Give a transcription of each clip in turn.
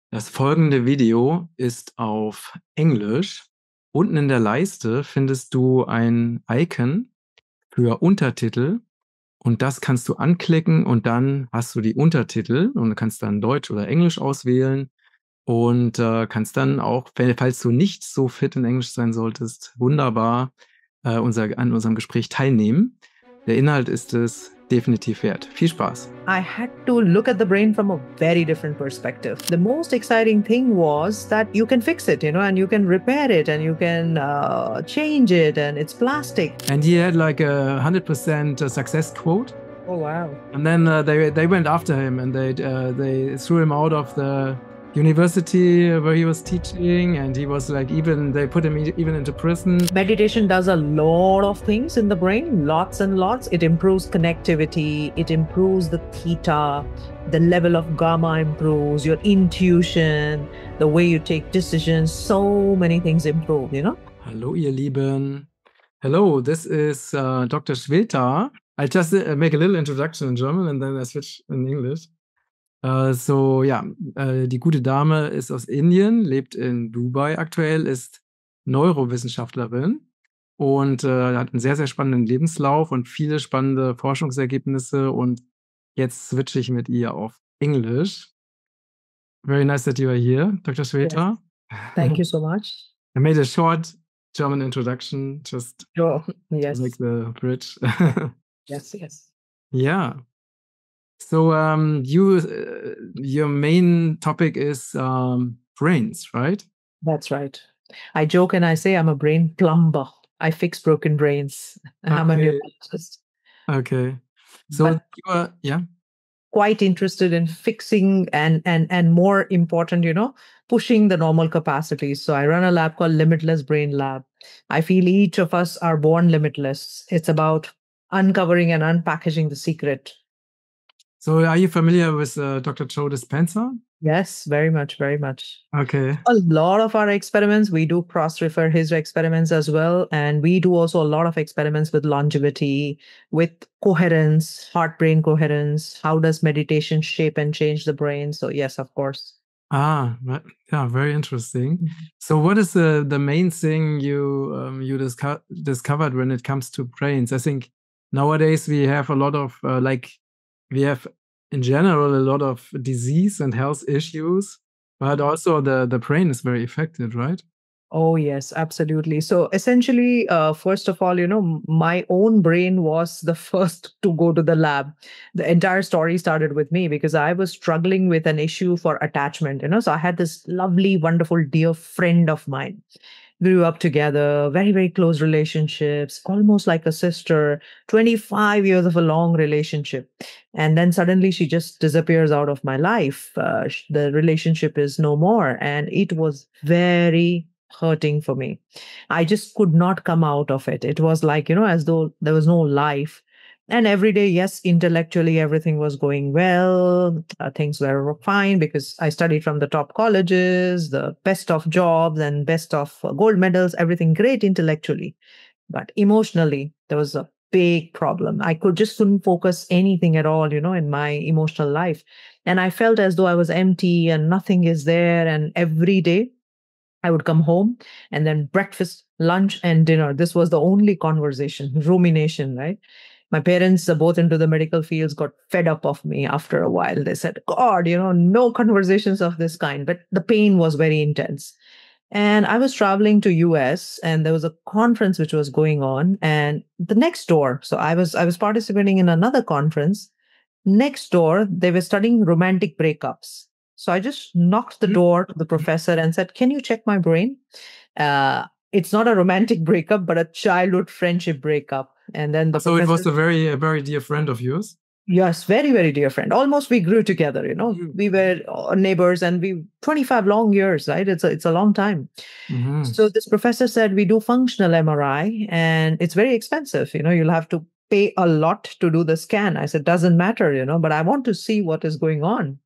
Das folgende Video ist auf Englisch. Unten in der Leiste findest du ein Icon für Untertitel und das kannst du anklicken und dann hast du die Untertitel und du kannst dann Deutsch oder Englisch auswählen und kannst dann auch, falls du nicht so fit in Englisch sein solltest, wunderbar an unserem Gespräch teilnehmen. Der Inhalt ist es definitiv wert. Viel Spaß. I had to look at the brain from a very different perspective. The most exciting thing was that you can fix it, and you can repair it and you can change it, and it's plastic. And he had like a 100% success quote. Oh, wow. And then they went after him and they threw him out of the university where he was teaching, and he was like, they put him even into prison. Meditation does a lot of things in the brain, lots and lots. It improves connectivity, it improves the theta, the level of gamma improves, your intuition, the way you take decisions, so many things improve, Hallo, ihr Lieben. Hello, this is Dr. Shweta. I'll just make a little introduction in German and then I switch in English. Die gute Dame ist aus Indien, lebt in Dubai aktuell, ist Neurowissenschaftlerin und hat einen sehr, sehr spannenden Lebenslauf und viele spannende Forschungsergebnisse. Und jetzt switche ich mit ihr auf Englisch. Very nice that you are here, Dr. Shweta. Yes. Thank you so much. I made a short German introduction just to make the bridge. Yes. Yeah. So your main topic is brains, right? That's right. I joke and I say I'm a brain plumber. I fix broken brains. I'm a neurologist. Okay. So you are, quite interested in fixing and more important, pushing the normal capacities. So I run a lab called Limitless Brain Lab. I feel each of us are born limitless. It's about uncovering and unpackaging the secret. So are you familiar with Dr. Joe Dispenza? Yes, very much, very much. Okay. A lot of our experiments, we do cross-refer his experiments as well. And we do also a lot of experiments with longevity, with coherence, heart-brain coherence. How does meditation shape and change the brain? So yes, of course. Very interesting. Mm-hmm. So what is the main thing you discovered when it comes to brains? I think nowadays we have a lot of we have in general a lot of disease and health issues, but also the brain is very affected, right? Oh, yes, absolutely. So essentially, first of all, my own brain was the first to go to the lab. The entire story started with me because I was struggling with an issue for attachment, So I had this lovely, wonderful, dear friend of mine. Grew up together, very, very close relationships, almost like a sister, 25 years of a long relationship. And then suddenly she just disappears out of my life. The relationship is no more. And it was very hurting for me. I just could not come out of it. It was like, as though there was no life. And every day, yes, intellectually, everything was going well. Things were fine because I studied from the top colleges, the best of jobs and best of gold medals, everything great intellectually. But emotionally, there was a big problem. I couldn't focus anything at all, in my emotional life. And I felt as though I was empty and nothing is there. And every day I would come home and then breakfast, lunch, and dinner. This was the only conversation, rumination, right? My parents, both into the medical fields, got fed up of me after a while. They said, God, no conversations of this kind. But the pain was very intense. And I was traveling to US and there was a conference which was going on. And the next door, so I was participating in another conference. Next door, they were studying romantic breakups. So I just knocked the door to the professor and said, can you check my brain? It's not a romantic breakup, but a childhood friendship breakup. And then so it was a very dear friend of yours? Yes, very, very dear friend. Almost we grew together, We were neighbors and 25 long years, right? It's a long time. Mm-hmm. So this professor said, we do functional MRI and it's very expensive. You'll have to pay a lot to do the scan. I said, doesn't matter, but I want to see what is going on.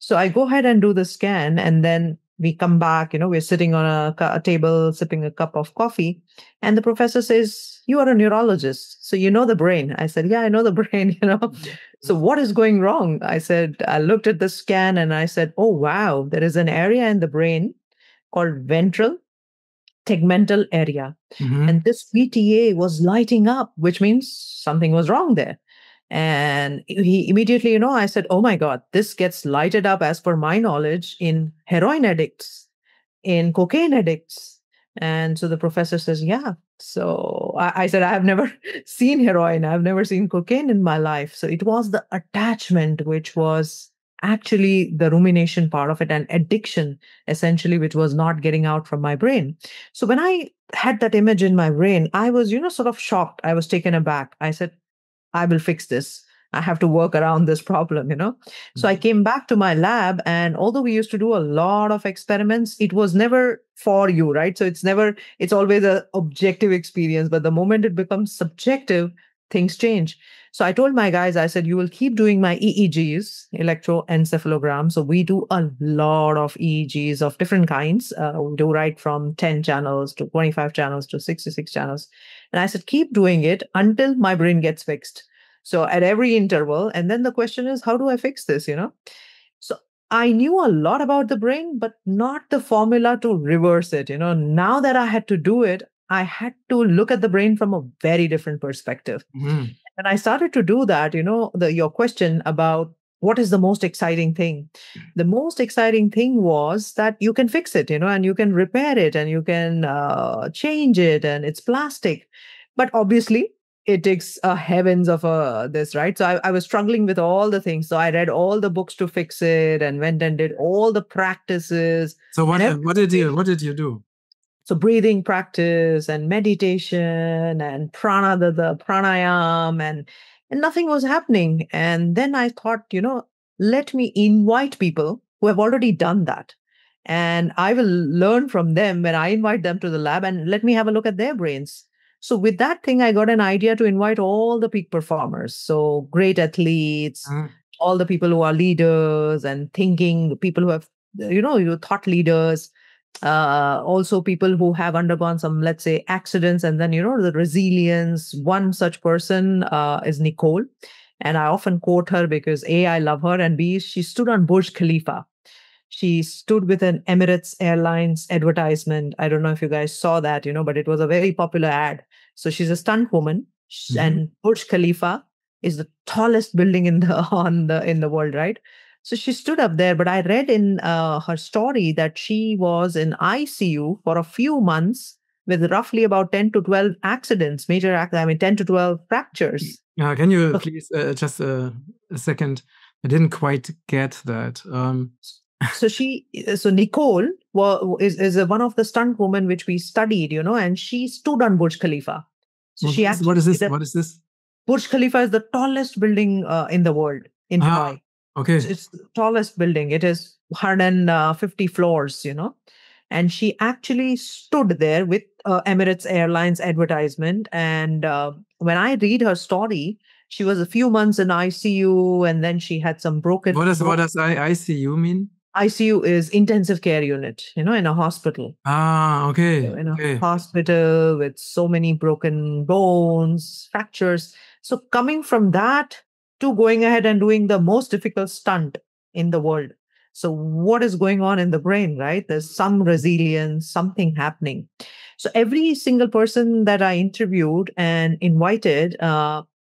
So I go ahead and do the scan. And then We come back, we're sitting on a table, sipping a cup of coffee. And the professor says, "You are a neurologist. So you know the brain." I said, "Yeah, I know the brain. So what is going wrong?" I said, I looked at the scan and I said, "Oh, wow, there is an area in the brain called ventral tegmental area. Mm-hmm. And this VTA was lighting up, which means something was wrong there." And he immediately, I said, "Oh my God, this gets lighted up as per my knowledge in heroin addicts, in cocaine addicts." And so the professor says, "Yeah." So I said, "I have never seen heroin. I've never seen cocaine in my life." So it was the attachment, which was actually the rumination part of it, and addiction, essentially, which was not getting out from my brain. So when I had that image in my brain, I was, sort of shocked. I was taken aback. I said, "I will fix this. I have to work around this problem. So I came back to my lab, and although we used to do a lot of experiments, it was never for you, right? So it's always a objective experience. But the moment it becomes subjective, things change. So I told my guys, I said, "You will keep doing my EEGs, electroencephalogram." So we do a lot of EEGs of different kinds. We do right from 10 channels to 25 channels to 66 channels. And I said, "Keep doing it until my brain gets fixed." So at every interval. And then the question is, how do I fix this? So I knew a lot about the brain, but not the formula to reverse it. Now that I had to do it, I had to look at the brain from a very different perspective. Mm-hmm. And I started to do that, your question about what is the most exciting thing. The most exciting thing was that you can fix it, and you can repair it, and you can change it, and it's plastic. But obviously, it takes heavens of this, right? So I was struggling with all the things. So I read all the books to fix it and went and did all the practices. So And what did you do? so breathing practice and meditation and the pranayam, and nothing was happening. And then I thought, let me invite people who have already done that. And I will learn from them when I invite them to the lab, and let me have a look at their brains. So with that thing, I got an idea to invite all the peak performers. So great athletes, Mm. all the people who are leaders and thinking, people who have, your thought leaders, also people who have undergone some, let's say, accidents, and then the resilience. One such person is Nicole, and I often quote her because A, I love her, and B, she stood on Burj Khalifa. She stood with an Emirates Airlines advertisement. I don't know if you guys saw that, but it was a very popular ad. So she's a stunt woman, Mm-hmm. and Burj Khalifa is the tallest building in the in the world, right? So she stood up there, but I read in her story that she was in ICU for a few months with roughly about 10 to 12 accidents, I mean, 10 to 12 fractures. Can you please just a second? I didn't quite get that. So Nicole is one of the stunt women which we studied, and she stood on Burj Khalifa. So she actually what is this? What is this? Burj Khalifa is the tallest building in the world in Dubai. Okay. So it's the tallest building. It is 150 floors, and she actually stood there with Emirates Airlines advertisement. And when I read her story, she was a few months in ICU, and then she had some broken. What does ICU mean? ICU is intensive care unit, in a hospital. Okay. In a hospital with so many broken bones, fractures. So coming from that to going ahead and doing the most difficult stunt in the world. So what is going on in the brain, right? There's some resilience, something happening. So every single person that I interviewed and invited,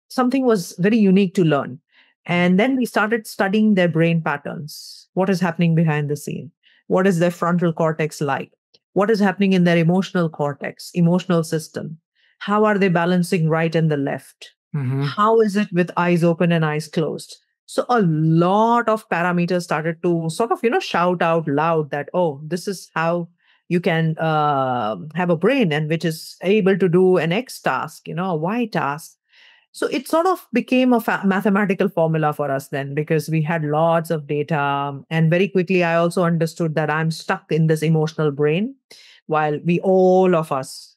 something was very unique to learn. And then we started studying their brain patterns. What is happening behind the scene? What is their frontal cortex like? What is happening in their emotional cortex, emotional system? How are they balancing right and the left? Mm-hmm. How is it with eyes open and eyes closed? So a lot of parameters started to sort of, shout out loud that, oh, this is how you can have a brain, and which is able to do an X task, a Y task. So it sort of became a mathematical formula for us then, because we had lots of data. And very quickly, I also understood that I'm stuck in this emotional brain, while all of us,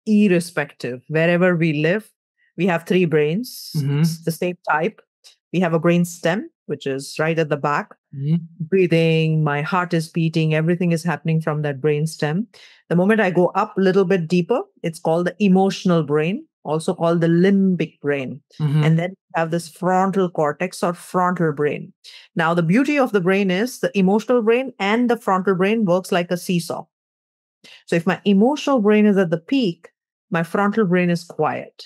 irrespective, wherever we live, we have three brains, Mm-hmm. the same type. We have a brain stem, which is right at the back. Mhm. Breathing, my heart is beating, everything is happening from that brain stem. The moment I go up a little bit deeper, it's called the emotional brain, also called the limbic brain. Mhm. And then you have this frontal cortex or frontal brain. Now, the beauty of the brain is the emotional brain and the frontal brain works like a seesaw. So if my emotional brain is at the peak, my frontal brain is quiet.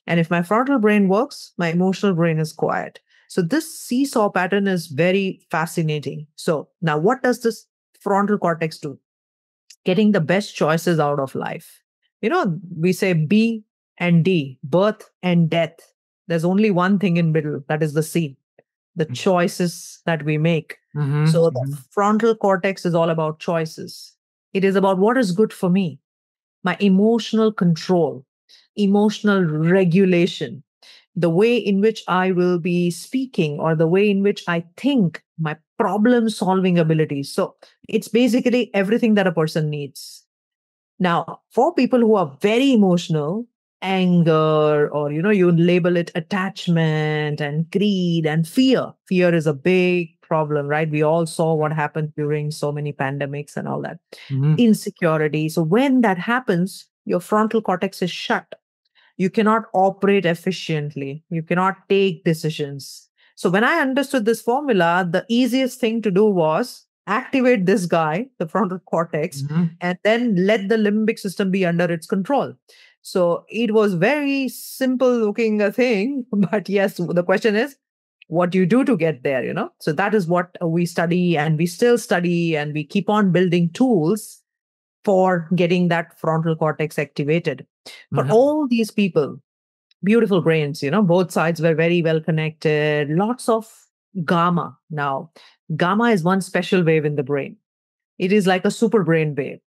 And if my frontal brain works, my emotional brain is quiet. So this seesaw pattern is very fascinating. So now what does this frontal cortex do? Getting the best choices out of life. We say B and D, birth and death. There's only one thing in middle, that is the C, the choices that we make. Mhm. So the Mhm. frontal cortex is all about choices. It is about what is good for me, my emotional control, emotional regulation, the way in which I will be speaking or the way in which I think, my problem solving abilities. So it's basically everything that a person needs. Now, for people who are very emotional, anger, or you label it attachment and greed and fear. Fear is a big problem, right? We all saw what happened during so many pandemics and all that. Mhm. Insecurity. So when that happens, your frontal cortex is shut. You cannot operate efficiently. You cannot take decisions. So when I understood this formula, the easiest thing to do was activate this guy, the frontal cortex, Mhm. and then let the limbic system be under its control. So it was very simple looking a thing, but yes, the question is what do you do to get there? So that is what we study, and we still study, and we keep on building tools for getting that frontal cortex activated. For Mhm. all these people, beautiful brains, both sides were very well connected, lots of gamma. Now, gamma is one special wave in the brain. It is like a super brain wave.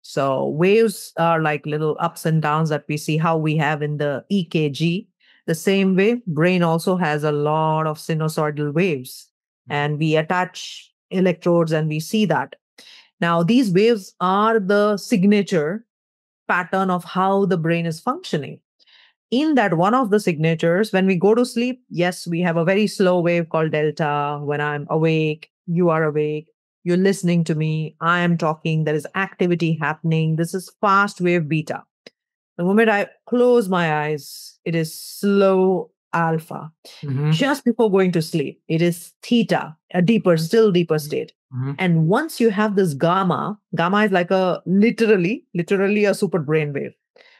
So, waves are like little ups and downs that we see how we have in the EKG. The same way, brain also has a lot of sinusoidal waves, and we attach electrodes and we see that. Now, these waves are the signature pattern of how the brain is functioning. In that, one of the signatures, when we go to sleep, yes, we have a very slow wave called delta. When I'm awake, you are awake, you're listening to me, I am talking, there is activity happening. This is fast wave beta. The moment I close my eyes, it is slow alpha. Mhm. Just before going to sleep, it is theta, a deeper, still deeper state. Mhm. And once you have this gamma, gamma is like a literally a super brain wave.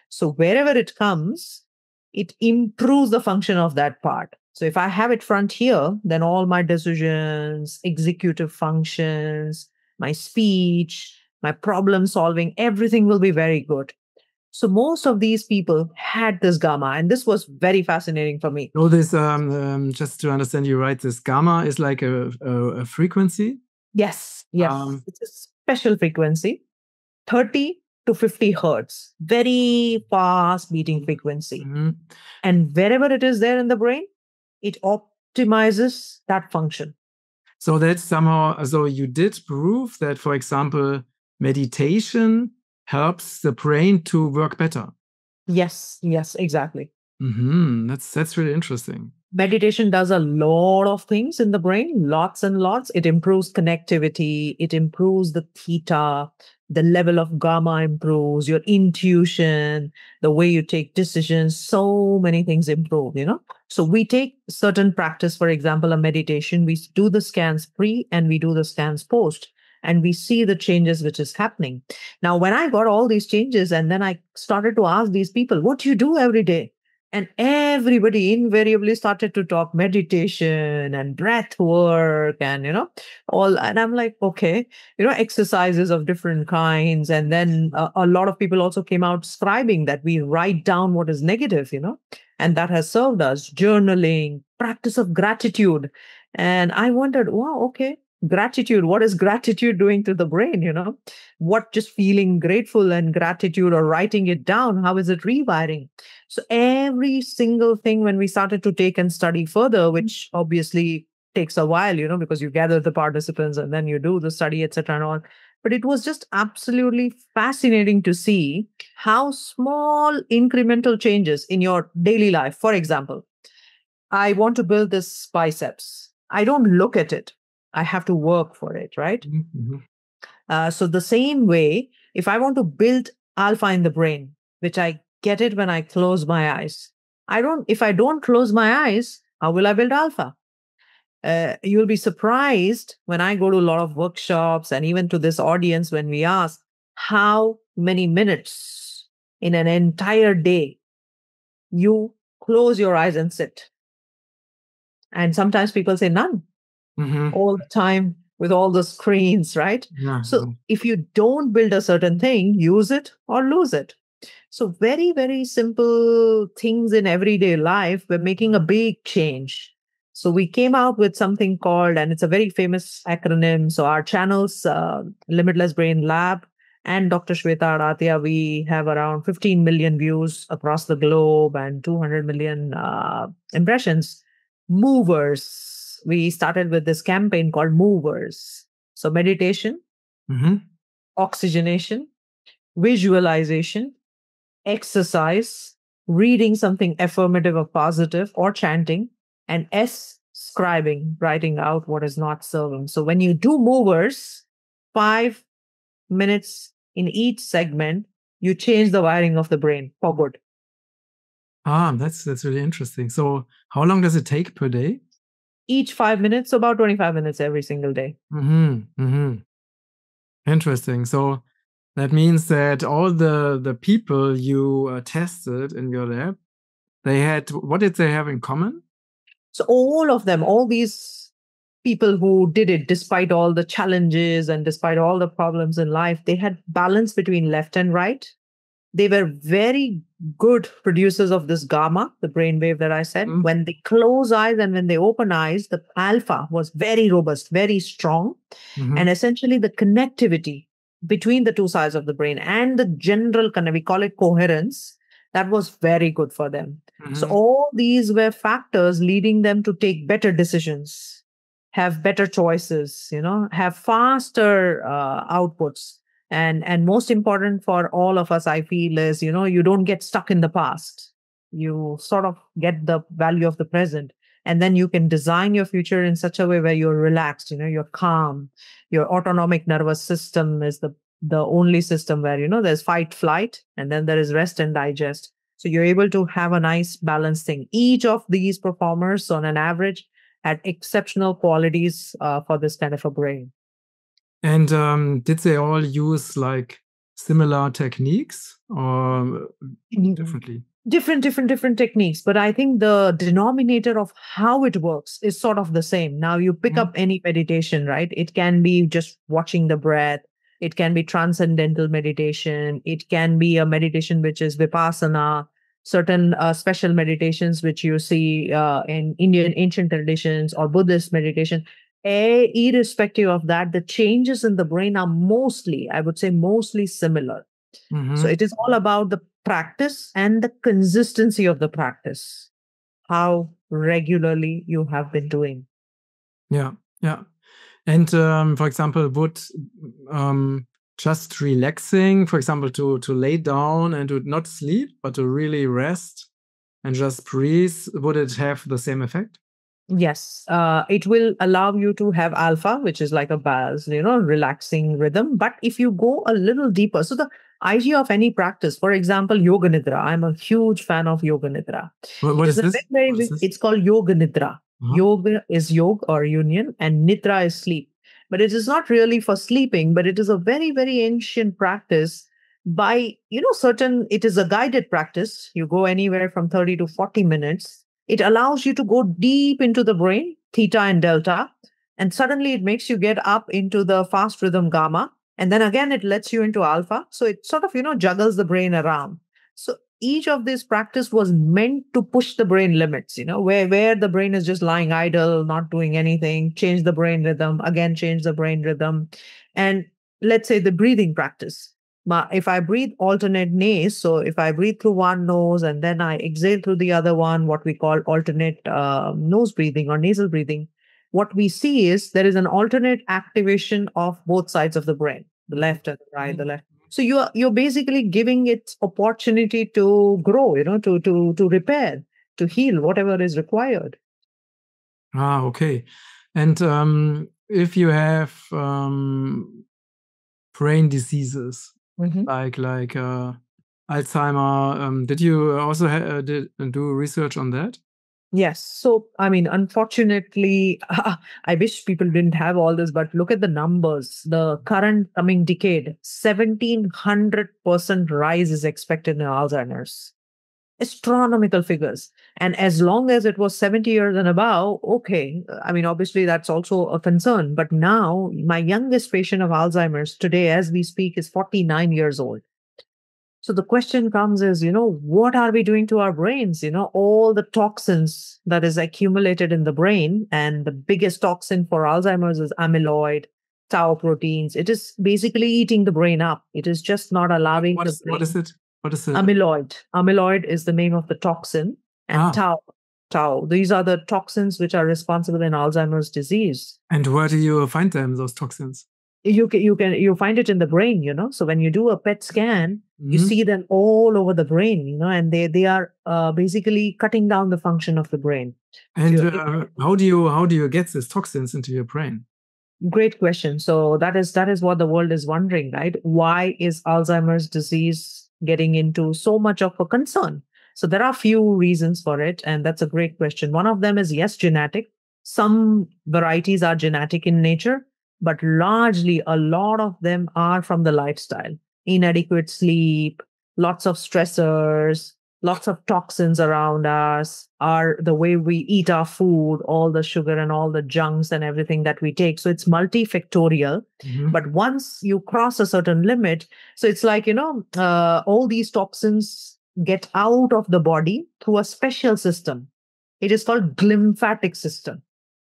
So wherever it comes, it improves the function of that part. So if I have it front here, then all my decisions, executive functions, my speech, my problem solving, everything will be very good. So most of these people had this gamma, and this was very fascinating for me. So this, just to understand you right, this gamma is like a frequency? Yes, yes, Um, it's a special frequency, 30 to 50 hertz, very fast beating frequency. mhm. And wherever it is there in the brain, it optimizes that function. So that's somehow, so you did prove that, for example, meditation helps the brain to work better. Yes, yes, exactly. That's really interesting. Meditation does a lot of things in the brain, lots and lots. It improves connectivity, it improves the theta, the level of gamma improves, your intuition, the way you take decisions, so many things improve. So we take certain practice, for example, a meditation, we do the scans pre and we do the scans post. And we see the changes which is happening. Now, when I got all these changes, and then I started to ask these people, what do you do every day? And everybody invariably started to talk meditation and breath work and, all. And I'm like, okay, exercises of different kinds. And then a lot of people also came out scribing that we write down what is negative, and that has served us. Journaling, practice of gratitude. And I wondered, wow, okay, gratitude. What is gratitude doing to the brain? What just feeling grateful and gratitude or writing it down, how is it rewiring? So every single thing when we started to take and study further, which obviously takes a while, because you gather the participants and then you do the study, etc. and all. But it was just absolutely fascinating to see how small incremental changes in your daily life. For example, I want to build this biceps. I don't look at it. I have to work for it, right? Mm-hmm. So the same way, if I want to build alpha in the brain, which I get it when I close my eyes, if I don't close my eyes, how will I build alpha? You'll be surprised when I go to a lot of workshops and even to this audience when we ask how many minutes in an entire day you close your eyes and sit. And sometimes people say none, Mm-hmm. all the time with all the screens, right? Yeah. So if you don't build a certain thing, use it or lose it. So very, very simple things in everyday life, we're making a big change. So we came out with something called, and it's a very famous acronym. So our channels, Limitless Brain Lab and Dr. Shweta Aratia, we have around 15 million views across the globe and 200 million impressions. Movers. We started with this campaign called Movers. So meditation, Mm-hmm. oxygenation, visualization, exercise, reading something affirmative or positive, or chanting, and S, scribing, writing out what is not serving. So when you do movers, 5 minutes in each segment, you change the wiring of the brain for good. That's really interesting. So how long does it take per day? Each 5 minutes, so about 25 minutes every single day. Mm-hmm. Mm-hmm. Interesting. So that means that all the people you tested in your lab, what did they have in common? So all of them, all these people who did it despite all the challenges and despite all the problems in life, they had balance between left and right. They were very good producers of this gamma, the brainwave that I said. Mm-hmm. When they close eyes and when they open eyes, the alpha was very robust, very strong. Mm-hmm. And essentially the connectivity between the two sides of the brain and the general we call it coherence, that was very good for them. Mm-hmm. So all these were factors leading them to take better decisions, have better choices, have faster outputs. And most important for all of us, I feel, is, you don't get stuck in the past. You sort of get the value of the present. And then you can design your future in such a way where you're relaxed, you're calm. Your autonomic nervous system is the only system where, there's fight, flight, and then there is rest and digest. So you're able to have a nice balanced thing. Each of these performers on an average had exceptional qualities for this kind of a brain. And did they all use like similar techniques or differently? Different techniques, but I think the denominator of how it works is sort of the same. Now you pick up any meditation, right? It can be just watching the breath. It can be transcendental meditation. It can be a meditation which is vipassana, certain special meditations which you see in Indian ancient traditions or Buddhist meditation. Irrespective of that, the changes in the brain are mostly, I would say, mostly similar. Mm-hmm. So it is all about the practice and the consistency of the practice, how regularly you have been doing. Yeah, yeah. And for example, would just relaxing, for example, to lay down and to not sleep, but to really rest and just breathe, would it have the same effect? Yes, it will allow you to have alpha, which is like a buzz, relaxing rhythm. But if you go a little deeper, so the idea of any practice, for example, Yoga Nidra, I'm a huge fan of Yoga Nidra. What is this? It's called Yoga Nidra. Uh-huh. Yoga is yoga or union, and Nidra is sleep. But it is not really for sleeping, but it is a very, very ancient practice by, it is a guided practice. You go anywhere from 30 to 40 minutes. It allows you to go deep into the brain, theta and delta, and suddenly it makes you get up into the fast rhythm gamma. And then again, it lets you into alpha. So it sort of, juggles the brain around. So each of these practice was meant to push the brain limits, where the brain is just lying idle, not doing anything, change the brain rhythm, again, change the brain rhythm. And let's say the breathing practice. If I breathe alternate nays, so if I breathe through one nose and then I exhale through the other one, what we call alternate nose breathing or nasal breathing, what we see is there is an alternate activation of both sides of the brain, the left and the right, the left. So you're basically giving it opportunity to grow, to repair, to heal, whatever is required. Okay. And if you have brain diseases like Alzheimer, did you also do research on that? Yes. So, I mean, unfortunately, I wish people didn't have all this, but look at the numbers. The current coming decade, 1700% rise is expected in Alzheimer's. Astronomical figures. And as long as it was 70 years and above, okay. I mean, obviously, that's also a concern. But now, my youngest patient of Alzheimer's today, as we speak, is 49 years old. So the question comes is, what are we doing to our brains? All the toxins that is accumulated in the brain, and the biggest toxin for Alzheimer's is amyloid, tau proteins. It is basically eating the brain up. It is just not allowing What the is brain. what is it? What is it? Amyloid. Amyloid is the name of the toxin, and tau. These are the toxins which are responsible in Alzheimer's disease. And where do you find them, those toxins? You find it in the brain. So when you do a PET scan, you see them all over the brain, and they are basically cutting down the function of the brain. And how do you get these toxins into your brain? Great question. So that is what the world is wondering, right? Why is Alzheimer's disease getting into so much of a concern? So there are a few reasons for it, and that's a great question. One of them is, yes, genetic. Some varieties are genetic in nature, but largely a lot of them are from the lifestyle. Inadequate sleep, lots of stressors, lots of toxins around us, are the way we eat our food, all the sugar and all the junks and everything that we take. So it's multifactorial. But once you cross a certain limit, so it's like, all these toxins get out of the body through a special system. It is called glymphatic system.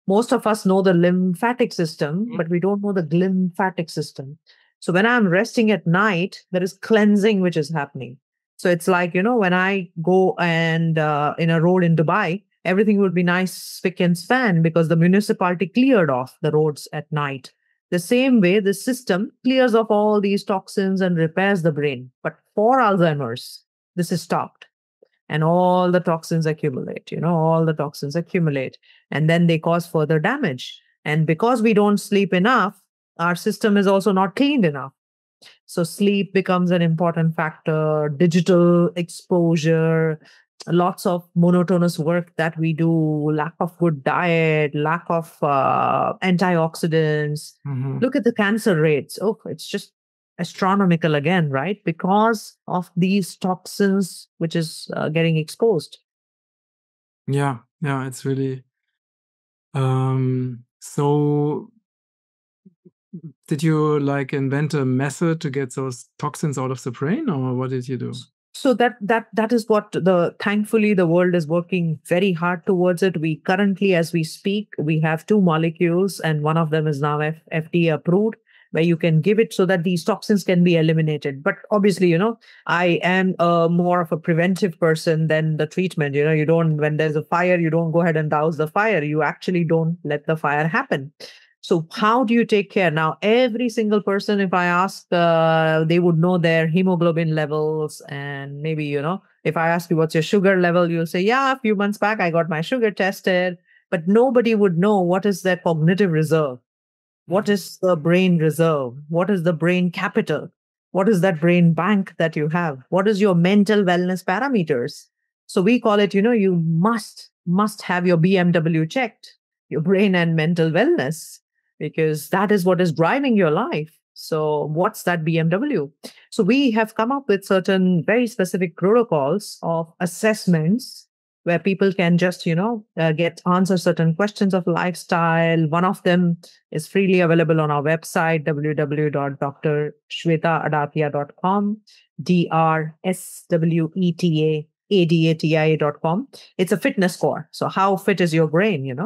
Most of us know the lymphatic system, but we don't know the glymphatic system. So when I'm resting at night, there is cleansing which is happening. So it's like, when I go and in a road in Dubai, everything would be nice, spick and span because the municipality cleared off the roads at night. The same way, the system clears off all these toxins and repairs the brain. But for Alzheimer's, this is stopped. And all the toxins accumulate, all the toxins accumulate. And then they cause further damage. And because we don't sleep enough, our system is also not cleaned enough. So sleep becomes an important factor, digital exposure, lots of monotonous work that we do, lack of good diet, lack of antioxidants. Look at the cancer rates. Oh, it's just astronomical again, right? Because of these toxins, which is getting exposed. Yeah, it's really. So did you invent a method to get those toxins out of the brain, or what did you do? So that is what thankfully the world is working very hard towards it. We currently, as we speak, we have 2 molecules, and one of them is now FDA approved, where you can give it so that these toxins can be eliminated. But obviously, I am more of a preventive person than the treatment. You don't, when there's a fire, you don't go ahead and douse the fire. You actually don't let the fire happen. So how do you take care? Now, every single person, if I ask, they would know their hemoglobin levels. And maybe, if I ask you what's your sugar level, you'll say, yeah, a few months back, I got my sugar tested. But nobody would know what is their cognitive reserve. What is the brain reserve? What is the brain capital? What is that brain bank that you have? What is your mental wellness parameters? So we call it, you must have your BMW checked, your brain and mental wellness, because that is what is driving your life. So what's that BMW? So we have come up with certain very specific protocols of assessments where people can just, answer certain questions of lifestyle. One of them is freely available on our website, www.drshwetaadatia.com, DRSWETAADATIA.com. It's a fitness score. So how fit is your brain,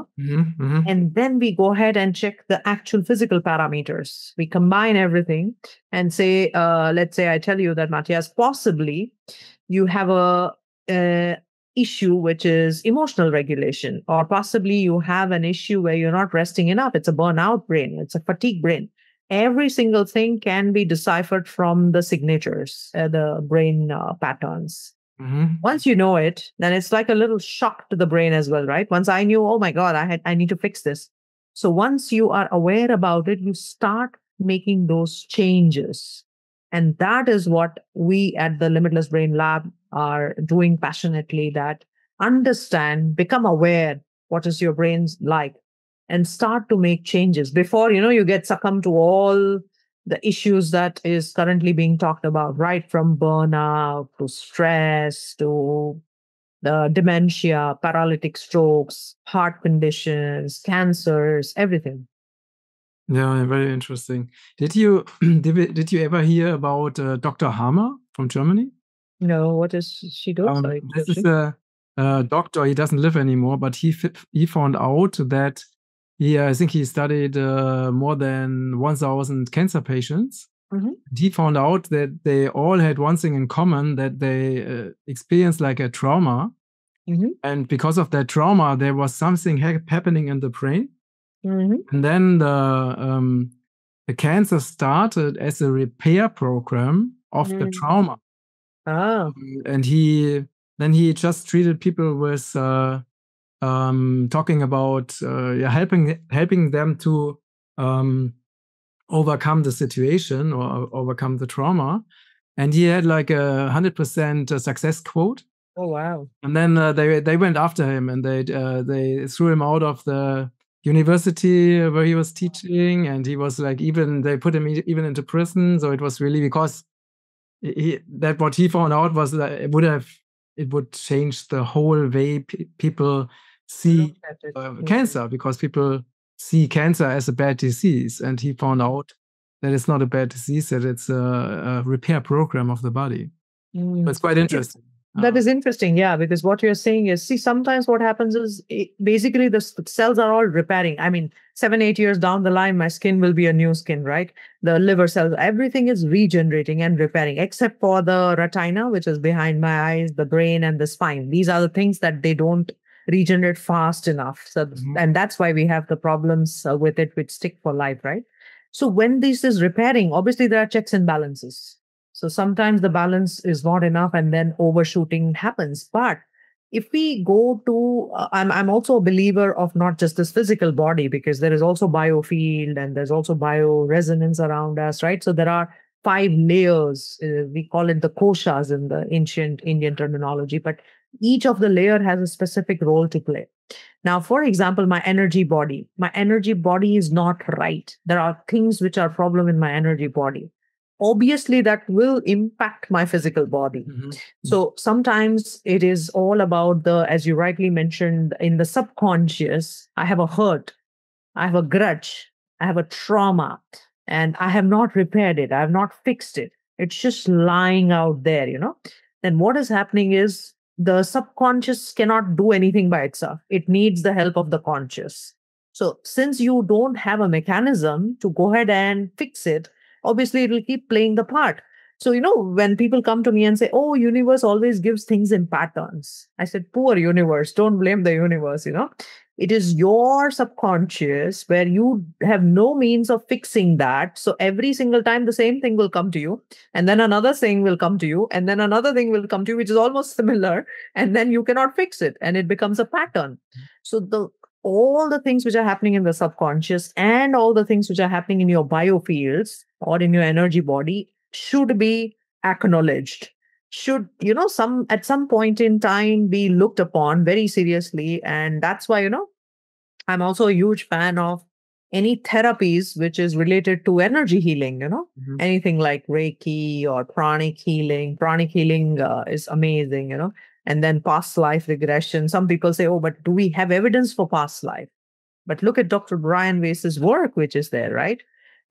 And then we go ahead and check the actual physical parameters. We combine everything and say, let's say I tell you that, Matthias, possibly you have a issue which is emotional regulation, or possibly you have an issue where you're not resting enough. It's a burnout brain. It's a fatigue brain. Every single thing can be deciphered from the signatures, the brain patterns. Once you know it, then it's like a little shock to the brain as well, right? Once I knew, oh my God, I need to fix this. So once you are aware about it, you start making those changes. And that is what we at the Limitless Brain Lab are doing passionately, that understand, become aware what is your brain's like, and start to make changes before, you get succumbed to all the issues that is currently being talked about, right from burnout to stress to the dementia, paralytic strokes, heart conditions, cancers, everything. Yeah, very interesting. Did you did you ever hear about Dr. Hammer from Germany? No, what does she do? Sorry, This is a doctor. He doesn't live anymore, but he found out that I think he studied more than 1,000 cancer patients. Mhm. He found out that they all had one thing in common, that they experienced like a trauma. Mhm. And because of that trauma, there was something happening in the brain. Mhm. And then the cancer started as a repair program of the Mm. trauma. Ah. And he just treated people with talking about helping them to overcome the situation or overcome the trauma. And he had like a 100% success quote. Oh, wow. And then they went after him, and they threw him out of the university where he was teaching, and he was like, even they put him even into prison. So it was really because that what he found out was that it would change the whole way people see Look at it. cancer, because people see cancer as a bad disease, and he found out that it's not a bad disease, that it's a repair program of the body. Mm. So it's quite interesting. That is interesting, yeah, because what you're saying is, see, sometimes what happens is basically the cells are all repairing. I mean, 7, 8 years down the line, my skin will be a new skin, right? The liver cells, everything is regenerating and repairing, except for the retina, which is behind my eyes, the brain, and the spine. These are the things that they don't regenerate fast enough. So, and that's why we have the problems with it, which stick for life, right? So when this is repairing, obviously there are checks and balances. So sometimes the balance is not enough and then overshooting happens. But if we go to, I'm also a believer of not just this physical body, because there is also biofield and there's also bioresonance around us, right? So there are 5 layers. We call it the koshas in the ancient Indian terminology, but each of the layer has a specific role to play. Now, for example, my energy body is not right. There are things which are problem in my energy body. Obviously, that will impact my physical body. So sometimes it is all about as you rightly mentioned, in the subconscious, I have a hurt, I have a grudge, I have a trauma, and I have not repaired it. I have not fixed it. It's just lying out there. Then what is happening is the subconscious cannot do anything by itself. It needs the help of the conscious. So since you don't have a mechanism to go ahead and fix it, obviously it will keep playing the part. So, when people come to me and say, oh, universe always gives things in patterns. I said, poor universe, don't blame the universe. It is your subconscious where you have no means of fixing that. So every single time the same thing will come to you, and then another thing will come to you, and then another thing will come to you, which is almost similar. And then you cannot fix it, and it becomes a pattern. So all the things which are happening in the subconscious and all the things which are happening in your biofields or in your energy body should be acknowledged, should at some point in time be looked upon very seriously. And that's why I'm also a huge fan of any therapies which is related to energy healing. Anything like Reiki or pranic healing is amazing. And then past life regression. Some people say, oh, but do we have evidence for past life? But look at Dr. Brian Weiss's work, which is there, right?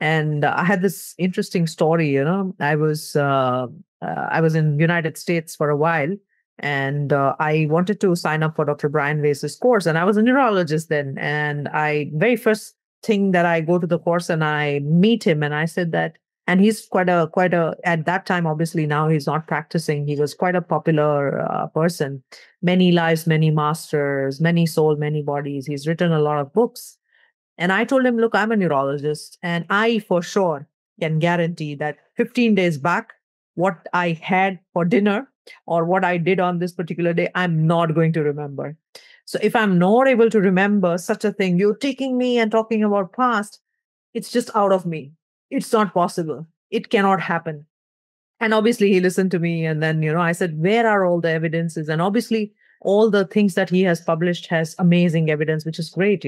And I had this interesting story. I was in United States for a while, and I wanted to sign up for Dr. Brian Weiss's course, and I was a neurologist then. And I very first thing that I go to the course and I meet him, and I said that, and he's quite a at that time, obviously now he's not practicing. He was quite a popular person. Many lives, many masters, many soul, many bodies. He's written a lot of books. And I told him, look, I'm a neurologist, and I for sure can guarantee that 15 days back, what I had for dinner or what I did on this particular day, I'm not going to remember. So if I'm not able to remember such a thing, you're taking me and talking about past, it's just out of me. It's not possible. It cannot happen. And obviously he listened to me, and then I said, where are all the evidences? And obviously all the things that he has published has amazing evidence, which is great.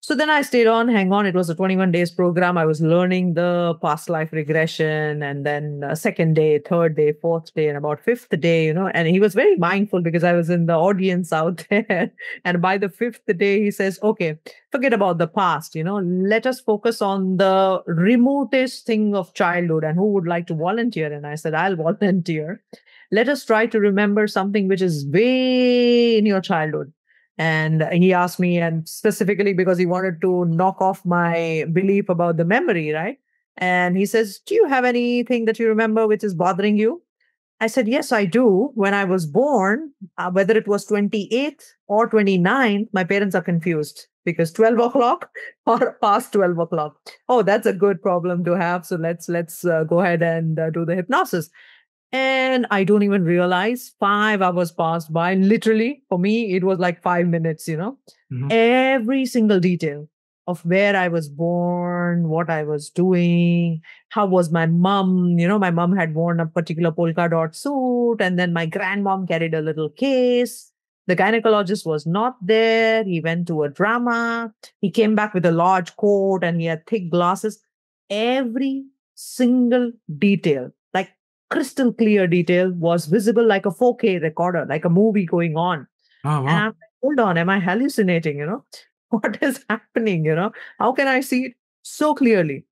So then I stayed on, hang on. It was a 21 days program. I was learning the past life regression, and then second day, third day, fourth day, and about fifth day. And he was very mindful because I was in the audience out there. And by the fifth day, he says, okay, forget about the past. Let us focus on the remotest thing of childhood. And who would like to volunteer? And I said, I'll volunteer. Let us try to remember something which is way in your childhood. And he asked me, and specifically because he wanted to knock off my belief about the memory, right? And he says, do you have anything that you remember which is bothering you? I said, yes, I do. When I was born, whether it was 28th or 29th, my parents are confused because 12 o'clock or past 12 o'clock. Oh, that's a good problem to have. So let's go ahead and do the hypnosis. And I don't even realize 5 hours passed by. Literally, for me, it was like 5 minutes. Mhm. Every single detail of where I was born, what I was doing, how was my mom. My mom had worn a particular polka dot suit, and then my grandmom carried a little case. The gynecologist was not there. He went to a drama. He came back with a large coat and he had thick glasses. Every single detail, like crystal clear detail, was visible like a 4K recorder, like a movie going on. Oh, And wow. I'm like, hold on, am I hallucinating? What is happening? How can I see it so clearly?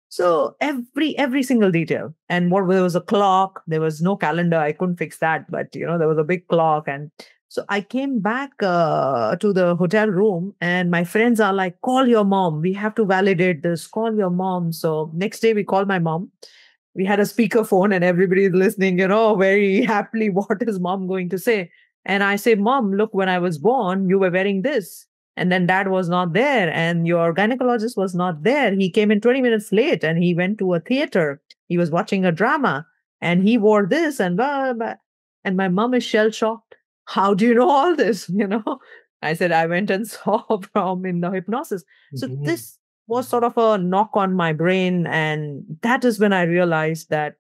So every single detail. And what there was a clock, there was no calendar. I couldn't fix that, but there was a big clock. And so I came back to the hotel room, and my friends are like, call your mom. We have to validate this. Call your mom. So next day we called my mom. We had a speakerphone and everybody's listening, very happily. What is mom going to say? And I say, Mom, look, when I was born, you were wearing this. And then dad was not there, and your gynecologist was not there. He came in 20 minutes late and he went to a theater. He was watching a drama and he wore this and blah, blah, blah. And my mom is shell shocked. How do you know all this? I said, I went and saw from in the hypnosis. So Mhm. this was sort of a knock on my brain. And that is when I realized that,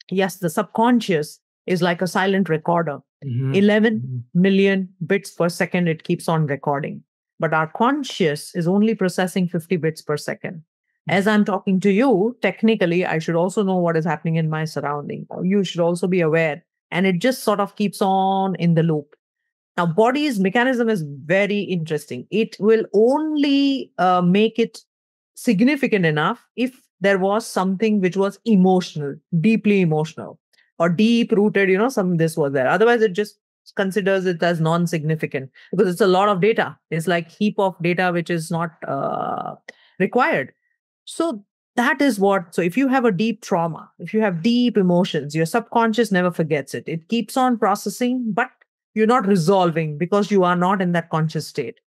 yes, the subconscious is like a silent recorder. Mhm. 11 Mhm. million bits per second it keeps on recording. But our conscious is only processing 50 bits per second. As I'm talking to you, technically, I should also know what is happening in my surrounding. You should also be aware. And it just sort of keeps on in the loop. Now, body's mechanism is very interesting. It will only make it significant enough if there was something which was emotional, deeply emotional, or deep rooted, some this was there. Otherwise, it just considers it as non-significant because it's a lot of data. It's like heap of data which is not required. So that is what. So if you have a deep trauma, if you have deep emotions, your subconscious never forgets it. It keeps on processing, but you're not resolving because you are not in that conscious state.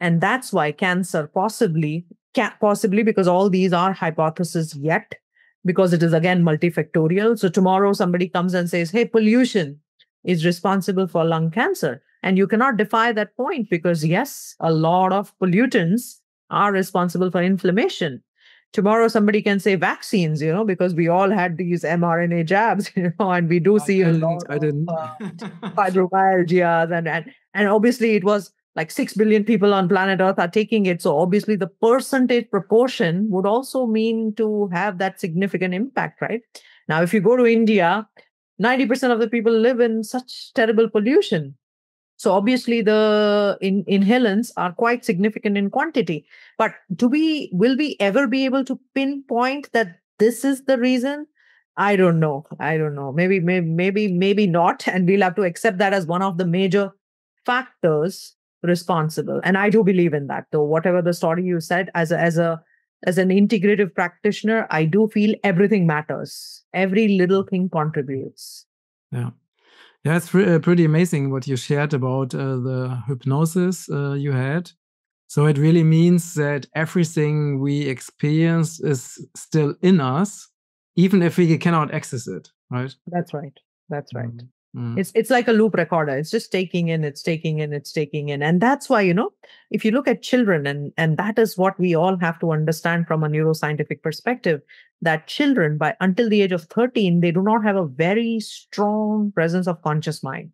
And that's why cancer possibly because all these are hypotheses yet, because it is again multifactorial. So tomorrow somebody comes and says, hey, pollution is responsible for lung cancer. And you cannot defy that point because, yes, a lot of pollutants are responsible for inflammation. Tomorrow somebody can say vaccines, because we all had these mRNA jabs, and we do see a lot I of didn't. fibromyalgia, and obviously it was like 6 billion people on planet Earth are taking it. So obviously the percentage proportion would also mean to have that significant impact, right? Now, if you go to India, 90% of the people live in such terrible pollution. So obviously the inhalants are quite significant in quantity. But will we ever be able to pinpoint that this is the reason? I don't know. I don't know. Maybe not. And we'll have to accept that as one of the major factors responsible. And I do believe in that. Though whatever the story you said, as an integrative practitioner, I do feel everything matters. Every little thing contributes. Yeah. Yeah, it's pretty amazing what you shared about the hypnosis you had. So it really means that everything we experience is still in us, even if we cannot access it, right? That's right. That's right. It's like a loop recorder. It's just taking in, it's taking in, it's taking in. And that's why, if you look at children, and that is what we all have to understand from a neuroscientific perspective, that children by until the age of 13, they do not have a very strong presence of conscious mind.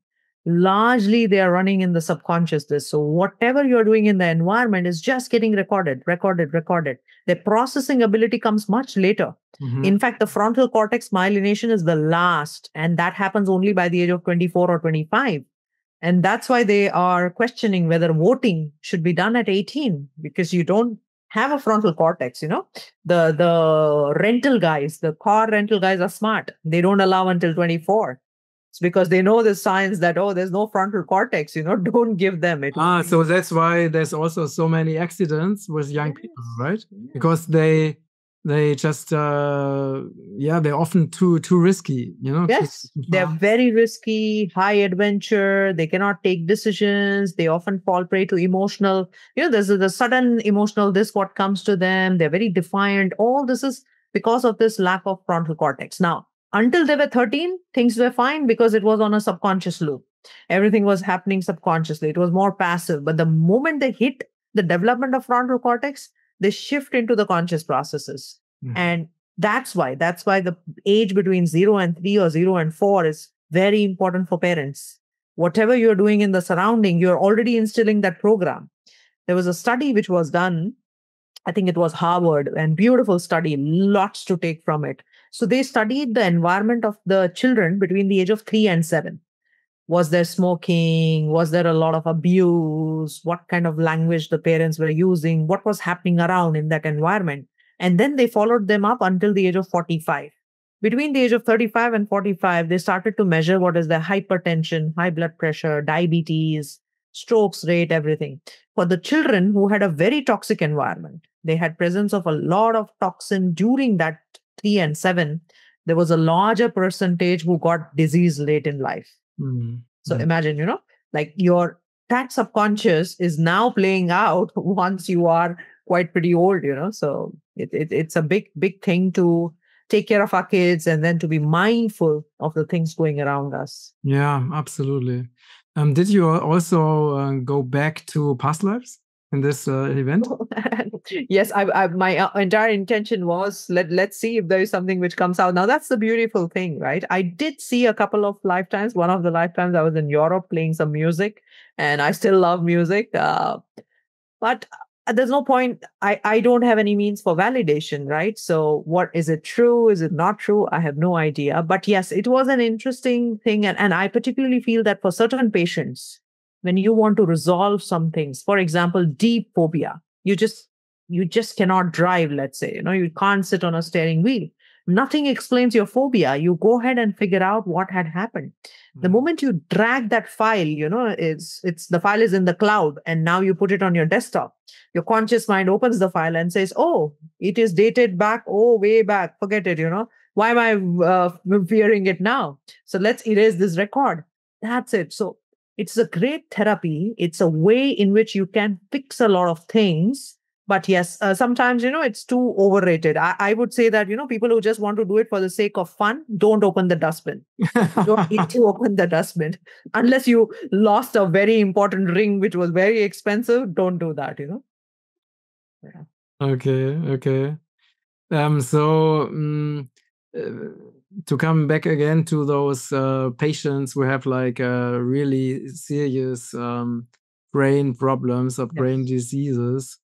Largely they are running in the subconscious this. So whatever you're doing in the environment is just getting recorded, recorded, recorded. The processing ability comes much later. In fact, the frontal cortex myelination is the last, and that happens only by the age of 24 or 25. And that's why they are questioning whether voting should be done at 18, because you don't have a frontal cortex. The rental guys, the car rental guys are smart. They don't allow until 24. It's because they know the science that, there's no frontal cortex, don't give them it. So that's why there's also so many accidents with young people, right? Yes. Because they just they're often too risky, Yes, they're very risky, high adventure. They cannot take decisions. They often fall prey to emotional, there's the sudden emotional what comes to them. They're very defiant. All this is because of this lack of frontal cortex. Now, until they were 13, things were fine because it was on a subconscious loop. Everything was happening subconsciously. It was more passive. But the moment they hit the development of frontal cortex, they shift into the conscious processes. And that's why the age between 0 and 3 or 0 and 4 is very important for parents. Whatever you're doing in the surrounding, you're already instilling that program. There was a study which was done, I think it was Harvard, and beautiful study, lots to take from it. So they studied the environment of the children between the age of 3 and 7. Was there smoking? Was there a lot of abuse? What kind of language the parents were using? What was happening around in that environment? And then they followed them up until the age of 45. Between the age of 35 and 45, they started to measure what is their hypertension, high blood pressure, diabetes, strokes rate, everything. For the children who had a very toxic environment, they had presence of a lot of toxin during that 3 and 7. There was a larger percentage who got disease late in life. So imagine, like that subconscious is now playing out once you are quite pretty old, So it's a big, big thing to take care of our kids and then to be mindful of the things going around us. Yeah, absolutely. Did you also go back to past lives in this event? Yes, my entire intention was let's see if there is something which comes out. Now that's the beautiful thing, right? I did see a couple of lifetimes. One of the lifetimes I was in Europe playing some music, and I still love music. But there's no point. I don't have any means for validation, right? So what is it true? Is it not true? I have no idea. But yes, it was an interesting thing. And I particularly feel that for certain patients, when you want to resolve some things, for example, deep phobia, you just cannot drive, let's say, you can't sit on a steering wheel. Nothing explains your phobia. You go ahead and figure out what had happened. The moment you drag that file, it's the file is in the cloud, and now you put it on your desktop. Your conscious mind opens the file and says, "Oh, it is dated back, way back. Forget it. Why am I fearing it now? So let's erase this record." That's it. So it's a great therapy. It's a way in which you can fix a lot of things. But yes, sometimes, it's too overrated. I would say that, people who just want to do it for the sake of fun, don't open the dustbin. Don't need to open the dustbin. Unless you lost a very important ring, which was very expensive, don't do that, Yeah. Okay. To come back again to those patients who have like really serious brain problems or brain diseases,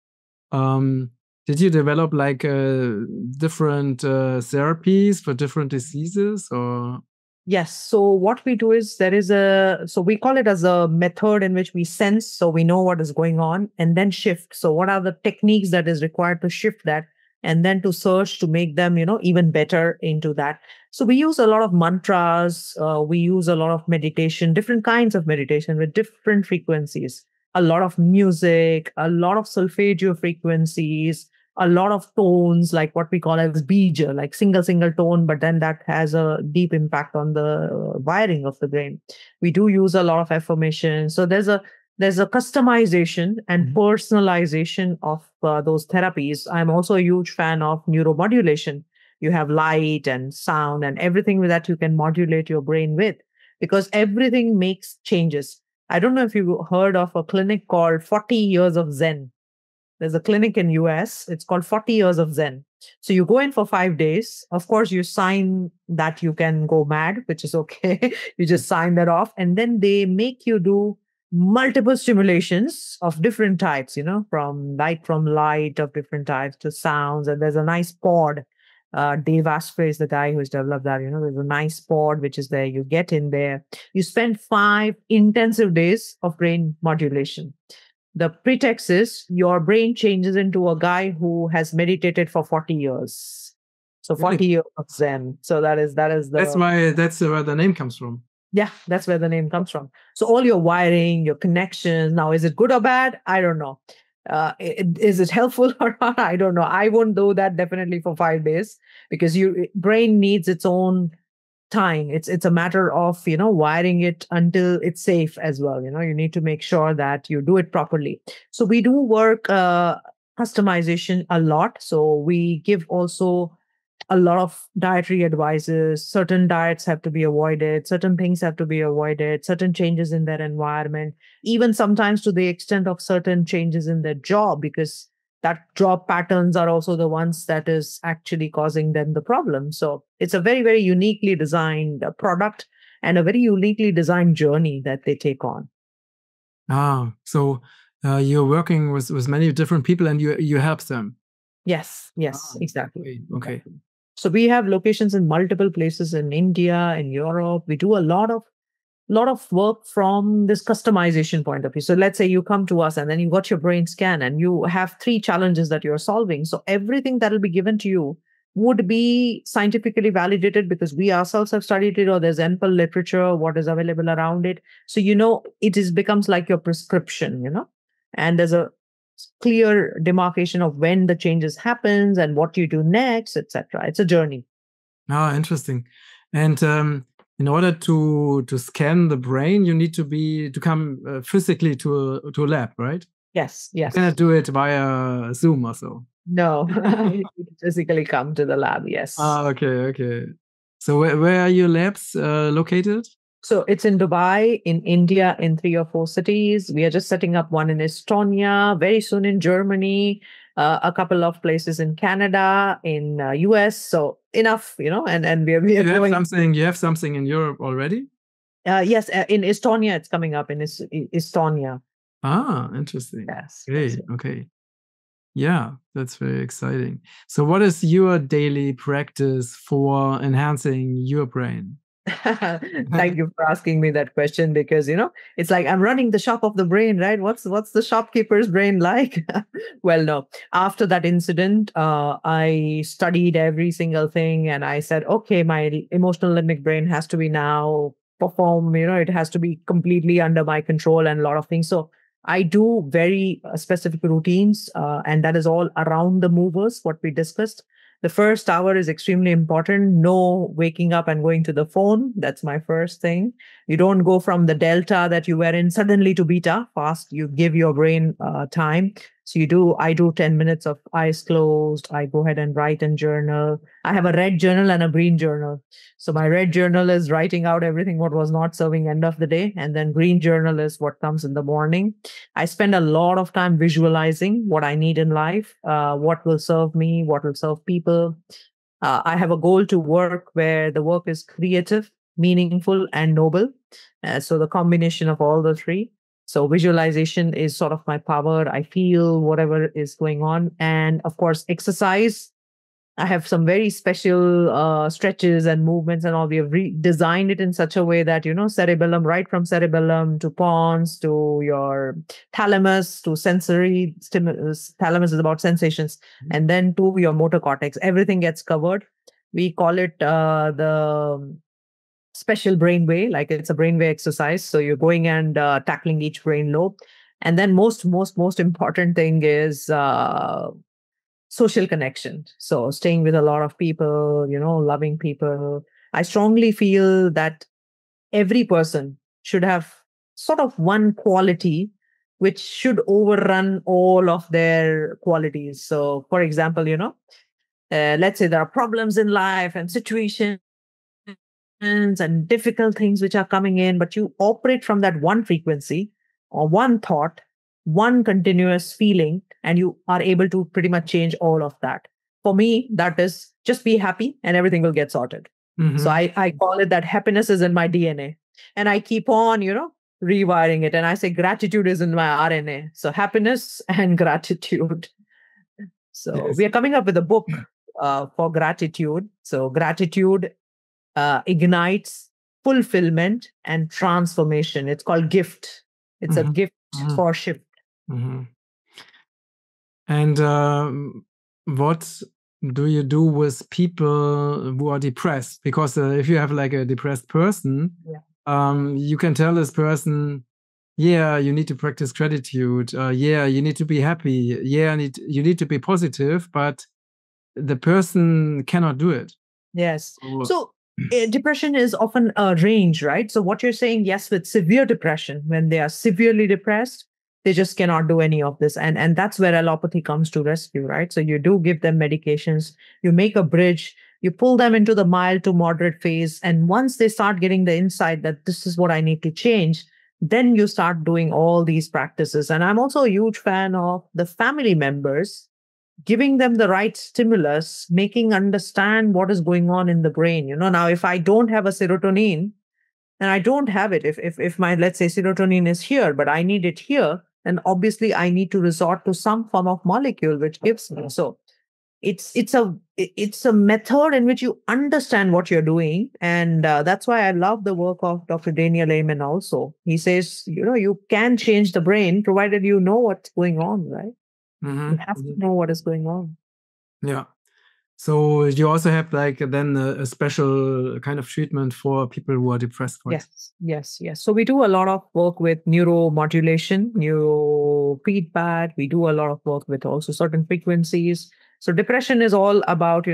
did you develop like different therapies for different diseases, or? Yes. So what we do is we call it as a method in which we sense, so we know what is going on, and then shift. So what are the techniques that is required to shift that, and then to search to make them, even better into that. So we use a lot of mantras. We use a lot of meditation, different kinds of meditation with different frequencies, a lot of music, a lot of solfeggio frequencies, a lot of tones, like what we call as bija, like single tone, but then that has a deep impact on the wiring of the brain. We do use a lot of affirmation. So there's a customization and personalization of those therapies. I'm also a huge fan of neuromodulation. You have light and sound and everything that you can modulate your brain with. because everything makes changes. I don't know if you heard of a clinic called 40 Years of Zen. There's a clinic in US. It's called 40 Years of Zen. So you go in for 5 days. Of course, you sign that you can go mad, which is okay. You just sign that off. And then they make you do multiple stimulations of different types, from light of different types to sounds. And there's a nice pod. Dave Asprey is the guy who's developed that. There's a nice pod which is there. You get in there. You spend 5 intensive days of brain modulation. The pretext is your brain changes into a guy who has meditated for 40 years. So 40 Really? years of Zen. So that's where the name comes from. Yeah, that's where the name comes from. So all your wiring, your connections. Now, is it good or bad? I don't know. Is it helpful or not? I don't know. I won't do that definitely for 5 days, because your brain needs its own time. It's a matter of wiring it until it's safe as well. You need to make sure that you do it properly. So we do work customization a lot. So we give also a lot of dietary advices. Certain diets have to be avoided, certain things have to be avoided, certain changes in their environment, even sometimes to the extent of certain changes in their job, because that job patterns are also the ones that is actually causing them the problem. So it's a very, very uniquely designed product and a very uniquely designed journey that they take on. So you're working with many different people and you help them. Yes, exactly. Okay. Exactly. So we have locations in multiple places in India, in Europe. We do a lot of work from this customization point of view. So let's say you come to us and then you got your brain scan and you have 3 challenges that you're solving. So everything that will be given to you would be scientifically validated, because we ourselves have studied it, or there's ample literature, what is available around it. So, becomes like your prescription, and there's a clear demarcation of when the changes happens and what you do next, etc. It's a journey. Interesting. And in order to scan the brain, you need to come physically to a lab, right? Yes. You cannot do it via Zoom or so. No, you physically come to the lab. Yes. Okay. So where are your labs located? So it's in Dubai, in India, in 3 or 4 cities. We are just setting up one in Estonia, very soon in Germany, a couple of places in Canada, in US. So enough, and we are you have something in Europe already? Yes, in Estonia, it's coming up in Estonia. Interesting. Yes. Okay. Yeah, that's very exciting. So what is your daily practice for enhancing your brain? Thank you for asking me that question, because it's like I'm running the shop of the brain, right? What's the shopkeeper's brain like? Well, no. After that incident, I studied every single thing, and I said, okay, my emotional limbic brain has to be now perform. It has to be completely under my control and a lot of things. So I do very specific routines, and that is all around the movers, what we discussed. The first hour is extremely important. No waking up and going to the phone. That's my first thing. You don't go from the delta that you were in suddenly to beta fast. You give your brain time. So I do 10 minutes of eyes closed. I go ahead and write and journal. I have a red journal and a green journal. So my red journal is writing out everything what was not serving end of the day. And then green journal is what comes in the morning. I spend a lot of time visualizing what I need in life, what will serve me, what will serve people. I have a goal to work where the work is creative, meaningful, and noble. So the combination of all the 3. So visualization is sort of my power. I feel whatever is going on. And of course, exercise. I have some very special stretches and movements and all. We have redesigned it in such a way that, cerebellum, right from cerebellum to pons to your thalamus to sensory stimulus. Thalamus is about sensations. And then to your motor cortex. Everything gets covered. We call it the special brainway, like it's a brainway exercise. So you're going and tackling each brain lobe. And then most important thing is social connection. So staying with a lot of people, loving people. I strongly feel that every person should have sort of one quality which should overrun all of their qualities. So, for example, let's say there are problems in life and situations and difficult things which are coming in, but you operate from that one frequency or one thought, one continuous feeling, and you are able to pretty much change all of that. For me, that is just be happy and everything will get sorted. So Mm-hmm. I call it that happiness is in my DNA. And I keep on, rewiring it. And I say gratitude is in my RNA. So happiness and gratitude. So Yes. we are coming up with a book for gratitude. So gratitude ignites fulfillment and transformation. It's called gift. It's a Mm-hmm. gift Mm-hmm. for shift. Mm-hmm. And what do you do with people who are depressed? Because if you have like a depressed person, you can tell this person, yeah, you need to practice gratitude. Yeah, you need to be happy. Yeah, you need to be positive, but the person cannot do it. Yes. So, So depression is often a range, right? So what you're saying, yes, with severe depression, when they are severely depressed, they just cannot do any of this. And that's where allopathy comes to rescue, right? So you do give them medications, you make a bridge, you pull them into the mild to moderate phase. And once they start getting the insight that this is what I need to change, then you start doing all these practices. And I'm also a huge fan of the family members giving them the right stimulus, making understand what is going on in the brain. Now if I don't have a serotonin and I don't have it, if my, let's say, serotonin is here, but I need it here, then obviously I need to resort to some form of molecule which gives me. So it's a method in which you understand what you're doing, and that's why I love the work of Dr. Daniel Amen. Also, he says, you can change the brain provided you know what's going on, right? You have to know what is going on. Yeah. So you also have like then a special kind of treatment for people who are depressed. Yes. So we do a lot of work with neuromodulation, neurofeedback. We do a lot of work with also certain frequencies. So depression is all about,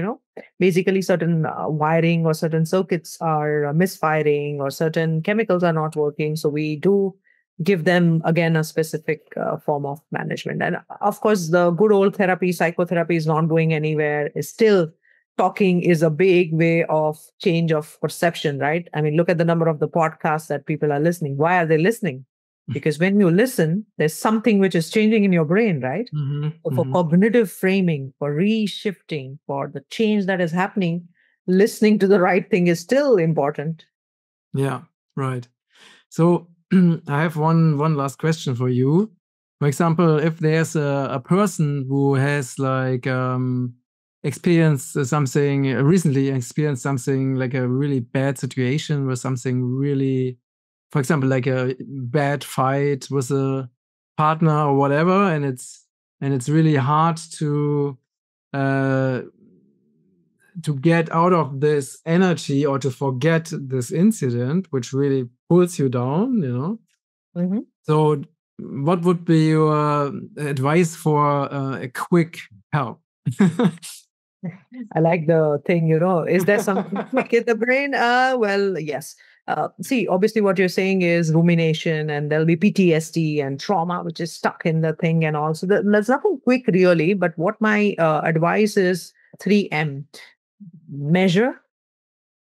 basically certain wiring or certain circuits are misfiring or certain chemicals are not working. So we do give them again a specific form of management. And of course, the good old therapy, psychotherapy is not going anywhere. Is still talking is a big way of change of perception, right? I mean, look at the number of the podcasts that people are listening. Why are they listening? Because when you listen, there's something which is changing in your brain, right? So for cognitive framing, for reshifting, for the change that is happening, listening to the right thing is still important. Yeah, right. So I have one last question for you. For example, if there's a person who has like recently experienced something like a really bad situation with something really, for example, like a bad fight with a partner or whatever, and it's really hard to get out of this energy or to forget this incident, which really pulls you down. So what would be your advice for a quick help? I like the thing, is there something quick in the brain? Well, yes. See, obviously, what you're saying is rumination, and there'll be PTSD and trauma, which is stuck in the thing, and also there's nothing quick really. But what my advice is 3M: measure,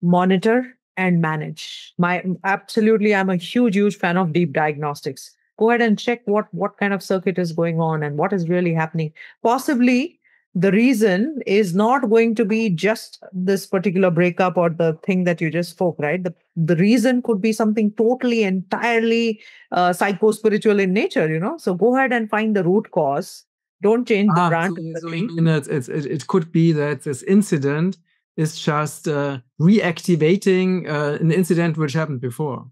monitor, and manage. I'm a huge fan of deep diagnostics. Go ahead and check what kind of circuit is going on and what is really happening. Possibly the reason is not going to be just this particular breakup or the thing that you just spoke, right? The reason could be something totally, entirely psycho-spiritual in nature, So go ahead and find the root cause. Don't change the branch of the So tree. you mean it could be that this incident is just reactivating an incident which happened before.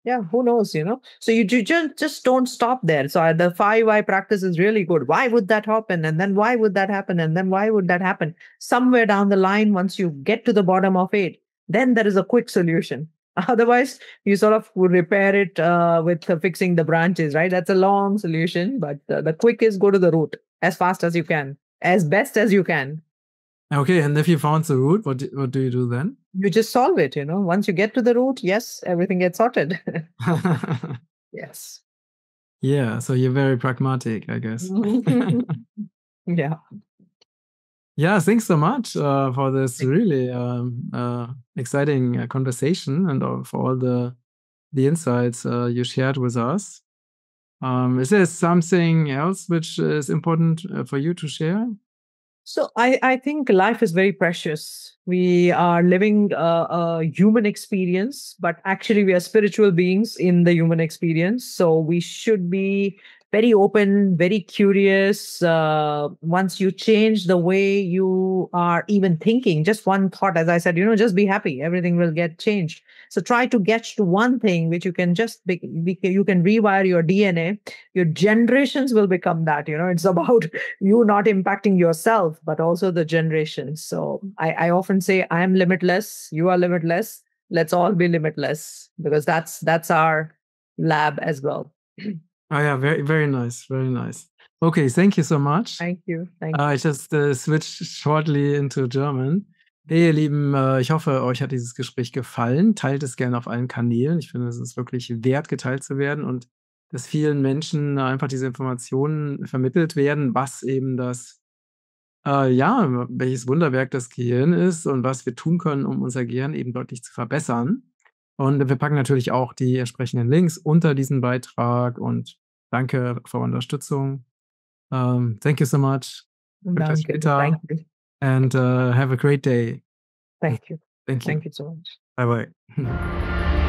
Yeah, who knows, So you just don't stop there. So the 5 why practice is really good. Why would that happen? And then why would that happen? And then why would that happen? Somewhere down the line, once you get to the bottom of it, then there is a quick solution. Otherwise, you sort of would repair it with fixing the branches, right? That's a long solution, but the quick is go to the root as fast as you can, as best as you can. Okay, and if you found the root, what do you do then? You just solve it, Once you get to the root, yes, everything gets sorted. Yes. Yeah, so you're very pragmatic, I guess. Yeah. Yeah, thanks so much for this Thank really exciting conversation and for all the insights you shared with us. Is there something else which is important for you to share? So I think life is very precious. We are living a human experience, but actually we are spiritual beings in the human experience. So we should be very open, very curious. Once you change the way you are even thinking, just one thought, as I said, just be happy. Everything will get changed. So try to get to one thing which you can just you can rewire your DNA. Your generations will become that. It's about you not impacting yourself, but also the generations. So I often say, I am limitless, you are limitless. Let's all be limitless because that's our lab as well. Oh yeah, very, very nice, very nice. Okay, thank you so much. Thank you. Thank I you. just switched shortly into German. Hey, ihr Lieben, ich hoffe, euch hat dieses Gespräch gefallen. Teilt es gerne auf allen Kanälen. Ich finde, es ist wirklich wert, geteilt zu werden und dass vielen Menschen einfach diese Informationen vermittelt werden, was eben das, ja, welches Wunderwerk das Gehirn ist und was wir tun können, um unser Gehirn eben deutlich zu verbessern. Und wir packen natürlich auch die entsprechenden Links unter diesen Beitrag und danke für eure Unterstützung. Thank you so much. Bis Danke. später Thank you. and have a great day. Thank you. Thank you. Thank you so much. Bye bye.